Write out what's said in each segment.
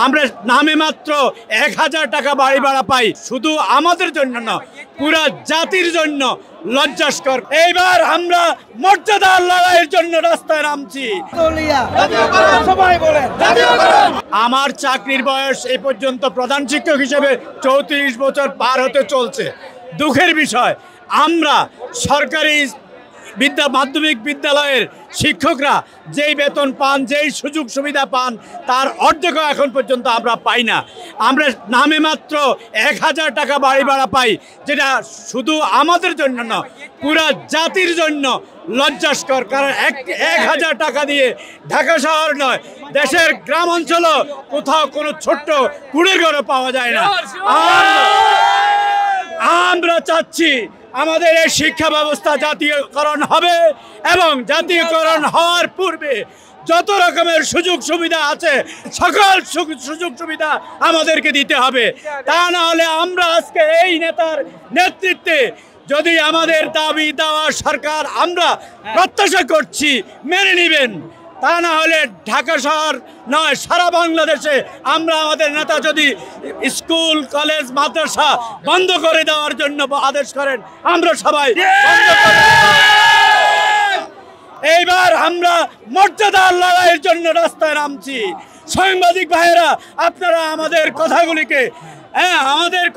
আমরা নামে মাত্র 1000 টাকা বাড়ি ভাড়া পাই। শুধু আমাদের জন্য না, পুরা জাতির জন্য লজ্জাস্কর। এইবার আমরা মর্যাদার লড়াইয়ের জন্য রাস্তায় নামছি। আমার চাকরির বয়স এই পর্যন্ত প্রধান শিক্ষক হিসেবে 34 বছর পার হতে চলছে। দুঃখের বিষয়, আমরা সরকারি মাধ্যমিক বিদ্যালয়ের শিক্ষকরা যেই বেতন পান, যেই সুযোগ সুবিধা পান, তার অর্ধেকও এখন পর্যন্ত আমরা পাই না। আমরা নামে মাত্র 1000 টাকা বাড়ি ভাড়া পাই, যেটা শুধু আমাদের জন্য না, পুরা জাতির জন্য লজ্জাস্কর। কারণ 1000 টাকা দিয়ে ঢাকা শহর নয়, দেশের গ্রাম অঞ্চলও কোথাও কোনো ছোট্ট কুড়ের ঘরও পাওয়া যায় না। আমরা চাচ্ছি আমাদের এই শিক্ষা ব্যবস্থা জাতীয়করণ হবে, এবং জাতীয়করণ হওয়ার পূর্বে যত রকমের সুযোগ সুবিধা আছে সকল সুযোগ সুবিধা আমাদেরকে দিতে হবে। তা না হলে আমরা আজকে এই নেতার নেতৃত্বে যদি আমাদের দাবি দেওয়া সরকার আমরা প্রত্যাশা করছি মেনে নেবেন, তা না হলে ঢাকা শহর নয়, সারা বাংলাদেশে আমরা আমাদের নেতা যদি স্কুল কলেজ মাদ্রাসা বন্ধ করে দেওয়ার জন্য আদেশ করেন, আমরা সবাই বন্ধ করে এইবার আমরা মর্যাদার লড়াইয়ের জন্য রাস্তায় নামছি। সাংবাদিক ভাইয়েরা, আপনারা আমাদের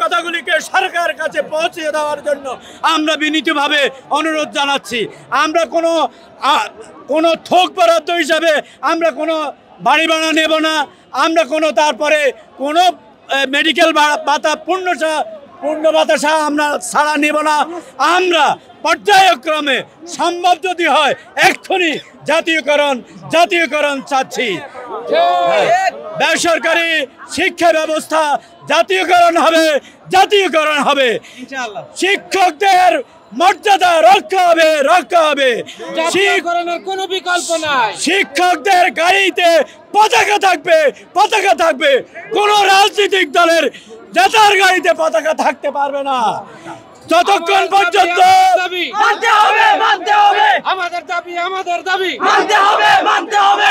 কথাগুলিকে সরকারের কাছে পৌঁছে দেওয়ার জন্য আমরা বিনীতভাবে অনুরোধ জানাচ্ছি। আমরা কোনো থোক বরাদ্দ হিসাবে আমরা কোনো বাড়ি ভাড়া নেব না, আমরা তারপরে কোনো মেডিকেল ভাতা পূর্ণ বাতাসা আমরা ছাড়া নেব না। আমরা পর্যায়ক্রমে সম্ভব যদি হয় এক্ষুনি জাতীয়করণ চাচ্ছি। বেসরকারি শিক্ষা ব্যবস্থা জাতীয়করণ হবে। শিক্ষকদের মর্যাদা রক্ষা হবে। কোনো বিকল্প নাই। শিক্ষকদের গাড়িতে পতাকা থাকবে। কোন রাজনৈতিক দলের নেতার গাড়িতে পতাকা থাকতে পারবে না যতক্ষণ পর্যন্ত মানতে হবে। আমাদের দাবি মানতে হবে।